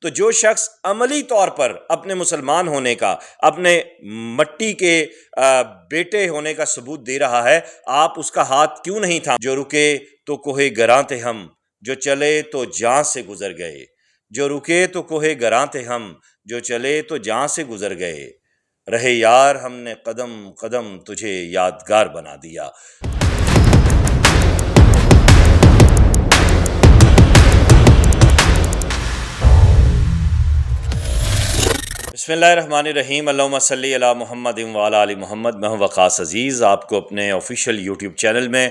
تو جو شخص عملی طور پر اپنے مسلمان ہونے کا، اپنے مٹی کے بیٹے ہونے کا ثبوت دے رہا ہے، آپ اس کا ہاتھ کیوں نہیں تھام؟ جو رکے تو کوہ گراں تھے ہم، جو چلے تو جاں سے گزر گئے، جو رکے تو کوہ گراں تھے ہم، جو چلے تو جاں سے گزر گئے، رہے یار ہم نے قدم قدم تجھے یادگار بنا دیا۔ بسم اللہ الرحمن الرحیم، اللہم صلی علی محمد وعلی آل محمد۔ میں ہوں وقاص عزیز، آپ کو اپنے آفیشیل یوٹیوب چینل میں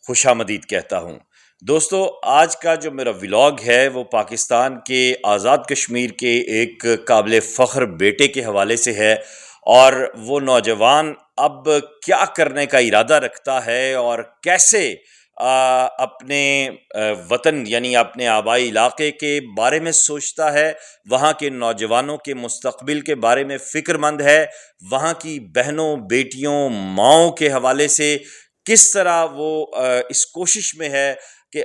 خوش آمدید کہتا ہوں۔ دوستو، آج کا جو میرا ولاگ ہے وہ پاکستان کے آزاد کشمیر کے ایک قابل فخر بیٹے کے حوالے سے ہے، اور وہ نوجوان اب کیا کرنے کا ارادہ رکھتا ہے اور کیسے اپنے وطن یعنی اپنے آبائی علاقے کے بارے میں سوچتا ہے، وہاں کے نوجوانوں کے مستقبل کے بارے میں فکر مند ہے، وہاں کی بہنوں، بیٹیوں، ماؤں کے حوالے سے کس طرح وہ اس کوشش میں ہے کہ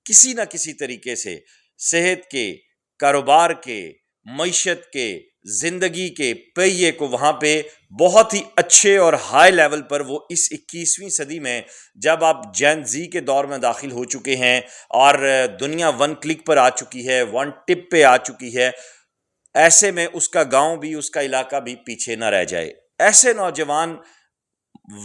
کسی نہ کسی طریقے سے صحت کے، کاروبار کے، معیشت کے، زندگی کے پہیے کو وہاں پہ بہت ہی اچھے اور ہائی لیول پر وہ اس 21ویں صدی میں، جب آپ جین زی کے دور میں داخل ہو چکے ہیں اور دنیا ون کلک پر آ چکی ہے، ون ٹپ پہ آ چکی ہے، ایسے میں اس کا گاؤں بھی، اس کا علاقہ بھی پیچھے نہ رہ جائے۔ ایسے نوجوان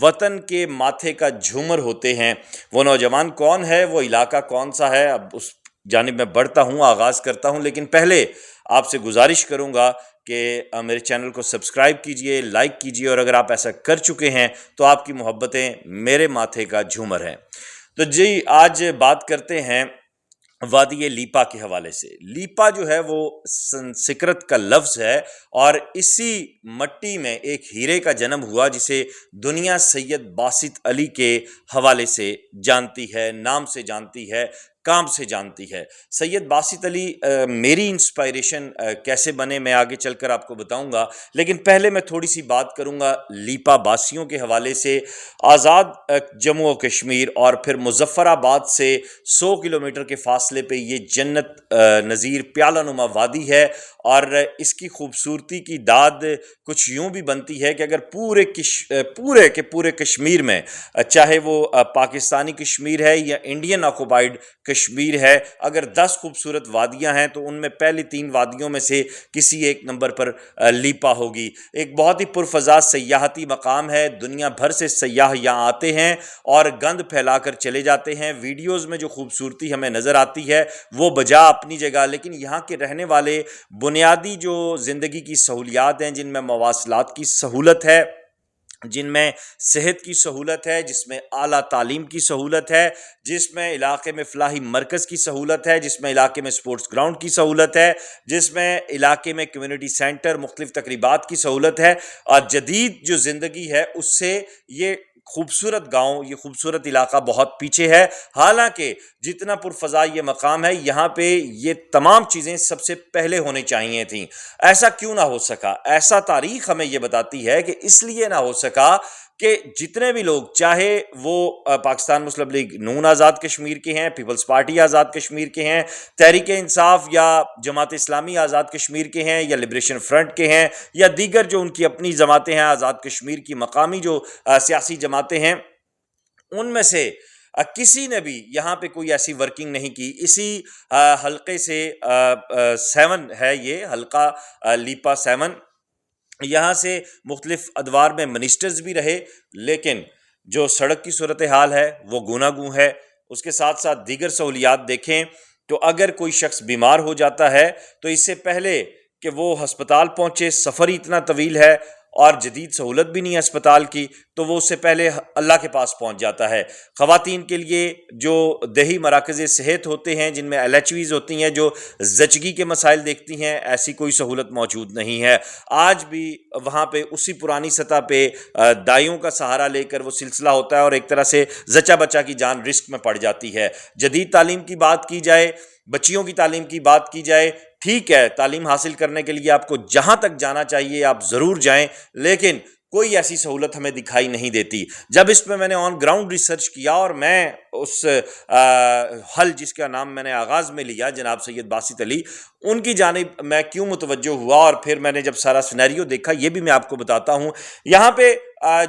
وطن کے ماتھے کا جھومر ہوتے ہیں۔ وہ نوجوان کون ہے، وہ علاقہ کون سا ہے، اب اس جانب میں بڑھتا ہوں، آغاز کرتا ہوں، لیکن پہلے آپ سے گزارش کروں گا کہ میرے چینل کو سبسکرائب کیجئے، لائک کیجئے، اور اگر آپ ایسا کر چکے ہیں تو آپ کی محبتیں میرے ماتھے کا جھومر ہیں۔ تو جی، آج بات کرتے ہیں وادی لیپا کے حوالے سے۔ لیپا جو ہے وہ سنسکرت کا لفظ ہے، اور اسی مٹی میں ایک ہیرے کا جنم ہوا جسے دنیا سید باسط علی کے حوالے سے جانتی ہے، نام سے جانتی ہے، کام سے جانتی ہے۔ سید باسط علی میری انسپائریشن کیسے بنے میں آگے چل کر آپ کو بتاؤں گا، لیکن پہلے میں تھوڑی سی بات کروں گا لیپا باسیوں کے حوالے سے۔ آزاد جموں و کشمیر اور پھر مظفر آباد سے 100 کلومیٹر کے فاصلے پہ یہ جنت نظیر پیالہ نما وادی ہے، اور اس کی خوبصورتی کی داد کچھ یوں بھی بنتی ہے کہ اگر پورے کشمیر میں، چاہے وہ پاکستانی کشمیر ہے یا انڈین آکوپائیڈ کشمیر ہے، اگر 10 خوبصورت وادیاں ہیں تو ان میں پہلی 3 وادیوں میں سے کسی ایک نمبر پر لیپا ہوگی۔ ایک بہت ہی پرفضا سیاحتی مقام ہے، دنیا بھر سے سیاح یہاں آتے ہیں اور گند پھیلا کر چلے جاتے ہیں۔ ویڈیوز میں جو خوبصورتی ہمیں نظر آتی ہے وہ بجا اپنی جگہ، لیکن یہاں کے رہنے والے بنیادی جو زندگی کی سہولیات ہیں، جن میں مواصلات کی سہولت ہے، جن میں صحت کی سہولت ہے، جس میں اعلیٰ تعلیم کی سہولت ہے، جس میں علاقے میں فلاحی مرکز کی سہولت ہے، جس میں علاقے میں سپورٹس گراؤنڈ کی سہولت ہے، جس میں علاقے میں کمیونٹی سینٹر، مختلف تقریبات کی سہولت ہے، اور جدید جو زندگی ہے اس سے یہ خوبصورت گاؤں، یہ خوبصورت علاقہ بہت پیچھے ہے۔ حالانکہ جتنا پرفضا یہ مقام ہے، یہاں پہ یہ تمام چیزیں سب سے پہلے ہونی چاہیے تھیں۔ ایسا کیوں نہ ہو سکا؟ ایسا تاریخ ہمیں یہ بتاتی ہے کہ اس لیے نہ ہو سکا کہ جتنے بھی لوگ، چاہے وہ پاکستان مسلم لیگ نون آزاد کشمیر کے ہیں، پیپلز پارٹی آزاد کشمیر کے ہیں، تحریک انصاف یا جماعت اسلامی آزاد کشمیر کے ہیں، یا لبریشن فرنٹ کے ہیں، یا دیگر جو ان کی اپنی جماعتیں ہیں آزاد کشمیر کی مقامی جو سیاسی جماعتیں ہیں، ان میں سے کسی نے بھی یہاں پہ کوئی ایسی ورکنگ نہیں کی۔ اسی حلقے سے 7 ہے، یہ حلقہ لیپا 7، یہاں سے مختلف ادوار میں منسٹرز بھی رہے، لیکن جو سڑک کی صورتحال ہے وہ گوناگوں ہے۔ اس کے ساتھ ساتھ دیگر سہولیات دیکھیں تو اگر کوئی شخص بیمار ہو جاتا ہے تو اس سے پہلے کہ وہ ہسپتال پہنچے، سفر ہی اتنا طویل ہے اور جدید سہولت بھی نہیں ہے اسپتال کی، تو وہ اس سے پہلے اللہ کے پاس پہنچ جاتا ہے۔ خواتین کے لیے جو دیہی مراکز صحت ہوتے ہیں، جن میں LHVs ہوتی ہیں جو زچگی کے مسائل دیکھتی ہیں، ایسی کوئی سہولت موجود نہیں ہے۔ آج بھی وہاں پہ اسی پرانی سطح پہ دائیوں کا سہارا لے کر وہ سلسلہ ہوتا ہے، اور ایک طرح سے زچہ بچہ کی جان رسک میں پڑ جاتی ہے۔ جدید تعلیم کی بات کی جائے، بچیوں کی تعلیم کی بات کی جائے، ٹھیک ہے، تعلیم حاصل کرنے کے لیے آپ کو جہاں تک جانا چاہیے آپ ضرور جائیں، لیکن کوئی ایسی سہولت ہمیں دکھائی نہیں دیتی۔ جب اس میں نے آن گراؤنڈ ریسرچ کیا اور میں اس حل جس کا نام میں نے آغاز میں لیا، جناب سید باسط علی، ان کی جانب میں کیوں متوجہ ہوا اور پھر میں نے جب سارا سینیریو دیکھا یہ بھی میں آپ کو بتاتا ہوں۔ یہاں پہ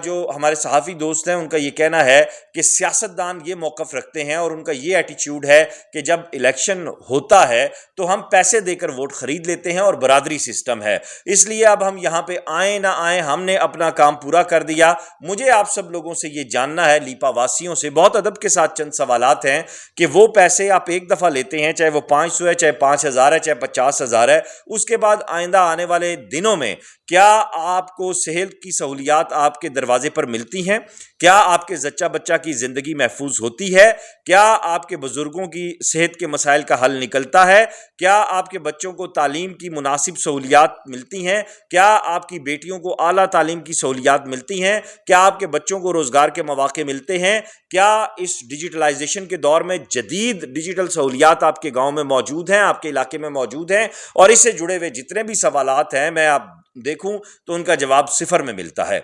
جو ہمارے صحافی دوست ہیں ان کا یہ کہنا ہے کہ سیاستدان یہ موقف رکھتے ہیں اور ان کا یہ ایٹیچیوڈ ہے کہ جب الیکشن ہوتا ہے تو ہم پیسے دے کر ووٹ خرید لیتے ہیں اور برادری سسٹم ہے، اس لیے اب ہم یہاں پہ آئیں نہ آئیں ہم نے اپنا کام پورا کر دیا۔ مجھے آپ سب لوگوں سے یہ جاننا ہے، لیپا واسیوں سے بہت ادب کے ساتھ چند سوالات ہیں کہ وہ پیسے آپ ایک دفعہ لیتے ہیں، چاہے وہ 500 ہے، چاہے 5000 ہے، چاہے 50,000 ہے، اس کے بعد آئندہ آنے والے دنوں میں کیا آپ کو صحت کی سہولیات آپ کے دروازے پر ملتی ہیں؟ کیا آپ کے زچہ بچہ کی زندگی محفوظ ہوتی ہے؟ کیا آپ کے بزرگوں کی صحت کے مسائل کا حل نکلتا ہے؟ کیا آپ کے بچوں کو تعلیم کی مناسب سہولیات ملتی ہیں؟ کیا آپ کی بیٹیوں کو اعلیٰ تعلیم کی سہولیات ملتی ہیں؟ کیا آپ کے بچوں کو روزگار کے مواقع ملتے ہیں؟ کیا اس ڈیجیٹلائزیشن کے دور میں جدید ڈیجیٹل سہولیات آپ کے گاؤں میں موجود ہیں، آپ کے علاقے میں موجود ہیں؟ اور اس سے جڑے ہوئے جتنے بھی سوالات ہیں میں آپ دیکھوں تو ان کا جواب صفر میں ملتا ہے۔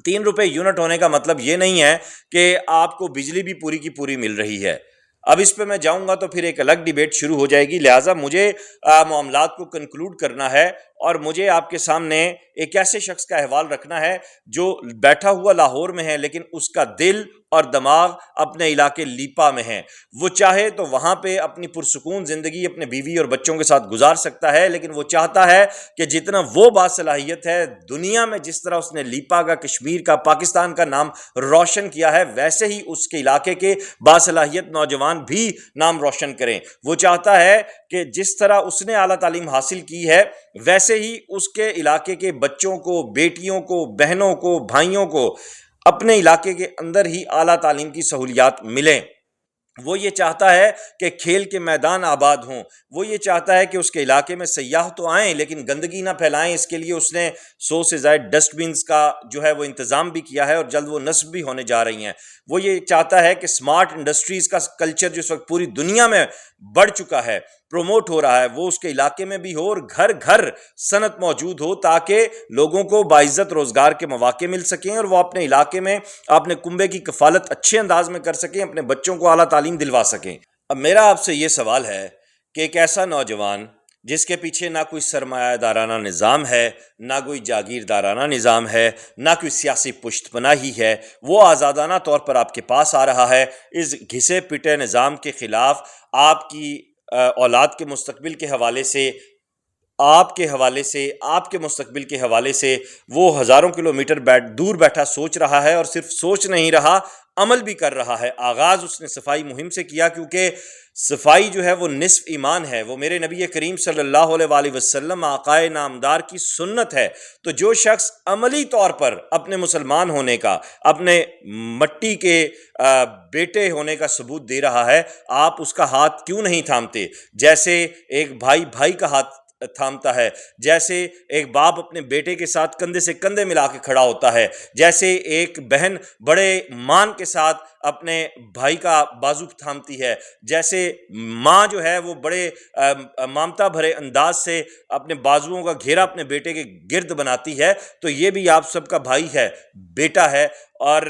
3 روپے یونٹ ہونے کا مطلب یہ نہیں ہے کہ آپ کو بجلی بھی پوری کی پوری مل رہی ہے۔ اب اس پہ میں جاؤں گا تو پھر ایک الگ ڈیبیٹ شروع ہو جائے گی، لہٰذا مجھے معاملات کو کنکلوڈ کرنا ہے اور مجھے آپ کے سامنے ایک ایسے شخص کا احوال رکھنا ہے جو بیٹھا ہوا لاہور میں ہے لیکن اس کا دل اور دماغ اپنے علاقے لیپا میں ہے۔ وہ چاہے تو وہاں پہ اپنی پرسکون زندگی اپنے بیوی اور بچوں کے ساتھ گزار سکتا ہے، لیکن وہ چاہتا ہے کہ جتنا وہ باصلاحیت ہے دنیا میں، جس طرح اس نے لیپا کا، کشمیر کا، پاکستان کا نام روشن کیا ہے، ویسے ہی اس کے علاقے کے باصلاحیت نوجوان بھی نام روشن کریں۔ وہ چاہتا ہے کہ جس طرح اس نے اعلیٰ تعلیم حاصل کی ہے ویسے ہی اس کے علاقے کے بچوں کو، بیٹیوں کو، بہنوں کو، بھائیوں کو اپنے علاقے کے اندر ہی اعلیٰ تعلیم کی سہولیات ملیں۔ وہ یہ چاہتا ہے کہ کھیل کے میدان آباد ہوں، وہ یہ چاہتا ہے کہ اس کے علاقے میں سیاح تو آئیں لیکن گندگی نہ پھیلائیں۔ اس کے لیے اس نے 100 سے زائد ڈسٹ بنز کا جو ہے وہ انتظام بھی کیا ہے اور جلد وہ نصب بھی ہونے جا رہی ہیں۔ وہ یہ چاہتا ہے کہ سمارٹ انڈسٹریز کا کلچر جو اس وقت پوری دنیا میں بڑھ چکا ہے، پروموٹ ہو رہا ہے، وہ اس کے علاقے میں بھی ہو اور گھر گھر صنعت موجود ہو تاکہ لوگوں کو باعزت روزگار کے مواقع مل سکیں اور وہ اپنے علاقے میں اپنے کنبے کی کفالت اچھے انداز میں کر سکیں، اپنے بچوں کو اعلیٰ تعلیم دلوا سکیں۔ اب میرا آپ سے یہ سوال ہے کہ ایک ایسا نوجوان جس کے پیچھے نہ کوئی سرمایہ دارانہ نظام ہے، نہ کوئی جاگیردارانہ نظام ہے، نہ کوئی سیاسی پشت پناہی ہے، وہ آزادانہ طور پر آپ کے پاس آ رہا ہے، اس گھسے پٹے نظام کے خلاف آپ کی اولاد کے مستقبل کے حوالے سے، آپ کے حوالے سے، آپ کے مستقبل کے حوالے سے وہ ہزاروں کلومیٹر دور بیٹھا سوچ رہا ہے اور صرف سوچ نہیں رہا، عمل بھی کر رہا ہے۔ آغاز اس نے صفائی مہم سے کیا کیونکہ صفائی جو ہے وہ نصف ایمان ہے، وہ میرے نبی کریم صلی اللہ علیہ وآلہ وسلم آقائے نامدار کی سنت ہے۔ تو جو شخص عملی طور پر اپنے مسلمان ہونے کا، اپنے مٹی کے بیٹے ہونے کا ثبوت دے رہا ہے، آپ اس کا ہاتھ کیوں نہیں تھامتے؟ جیسے ایک بھائی بھائی کا ہاتھ تھامتا ہے، جیسے ایک باپ اپنے بیٹے کے ساتھ کندھے سے کندھے ملا کے کھڑا ہوتا ہے، جیسے ایک بہن بڑے مان کے ساتھ اپنے بھائی کا بازو تھامتی ہے، جیسے ماں جو ہے وہ بڑے ممتا بھرے انداز سے اپنے بازوؤں کا گھیرا اپنے بیٹے کے گرد بناتی ہے، تو یہ بھی آپ سب کا بھائی ہے، بیٹا ہے اور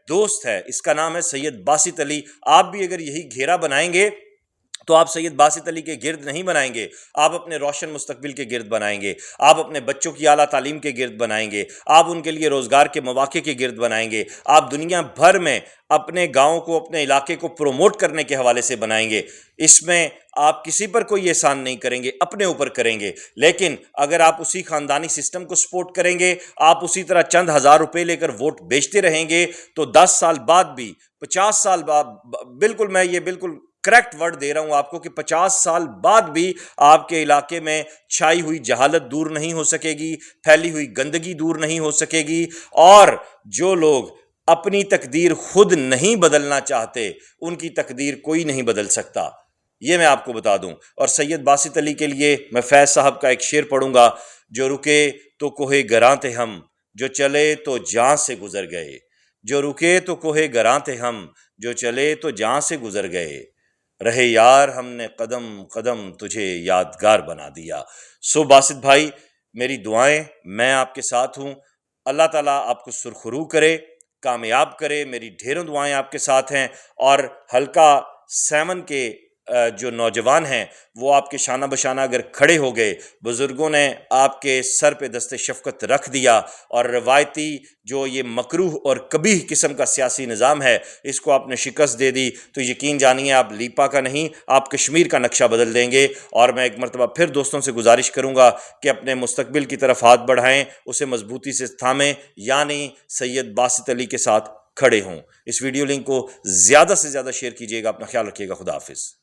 دوست ہے۔ اس کا نام ہے سید باسط علی۔ آپ بھی اگر یہی گھیرا بنائیں گے تو آپ سید باسط علی کے گرد نہیں بنائیں گے، آپ اپنے روشن مستقبل کے گرد بنائیں گے، آپ اپنے بچوں کی اعلیٰ تعلیم کے گرد بنائیں گے، آپ ان کے لیے روزگار کے مواقع کے گرد بنائیں گے، آپ دنیا بھر میں اپنے گاؤں کو، اپنے علاقے کو پروموٹ کرنے کے حوالے سے بنائیں گے۔ اس میں آپ کسی پر کوئی احسان نہیں کریں گے، اپنے اوپر کریں گے۔ لیکن اگر آپ اسی خاندانی سسٹم کو سپورٹ کریں گے، آپ اسی طرح چند ہزار روپے لے کر ووٹ بیچتے رہیں گے، تو 10 سال بعد بھی، 50 سال بعد، بالکل میں یہ بالکل کریکٹ ورڈ دے رہا ہوں آپ کو کہ 50 سال بعد بھی آپ کے علاقے میں چھائی ہوئی جہالت دور نہیں ہو سکے گی، پھیلی ہوئی گندگی دور نہیں ہو سکے گی، اور جو لوگ اپنی تقدیر خود نہیں بدلنا چاہتے ان کی تقدیر کوئی نہیں بدل سکتا، یہ میں آپ کو بتا دوں۔ اور سید باسط علی کے لیے میں فیض صاحب کا ایک شعر پڑھوں گا: جو رکے تو کوہ گراں تھے ہم، جو چلے تو جاں سے گزر گئے، جو رکے تو کوہ گراں تھے ہم، جو چلے تو جاں سے گزر گئے، رہے یار ہم نے قدم قدم تجھے یادگار بنا دیا۔ سو باسط بھائی، میری دعائیں، میں آپ کے ساتھ ہوں، اللہ تعالیٰ آپ کو سرخرو کرے، کامیاب کرے، میری ڈھیروں دعائیں آپ کے ساتھ ہیں۔ اور حلقہ 7 کے جو نوجوان ہیں وہ آپ کے شانہ بشانہ اگر کھڑے ہو گئے، بزرگوں نے آپ کے سر پہ دست شفقت رکھ دیا اور روایتی جو یہ مکروہ اور قبیح قسم کا سیاسی نظام ہے اس کو آپ نے شکست دے دی، تو یقین جانیے آپ لیپا کا نہیں، آپ کشمیر کا نقشہ بدل دیں گے۔ اور میں ایک مرتبہ پھر دوستوں سے گزارش کروں گا کہ اپنے مستقبل کی طرف ہاتھ بڑھائیں، اسے مضبوطی سے تھامیں، یعنی سید باسط علی کے ساتھ کھڑے ہوں۔ اس ویڈیو لنک کو زیادہ سے زیادہ شیئر کیجیے گا، اپنا خیال رکھیے گا، خدا حافظ۔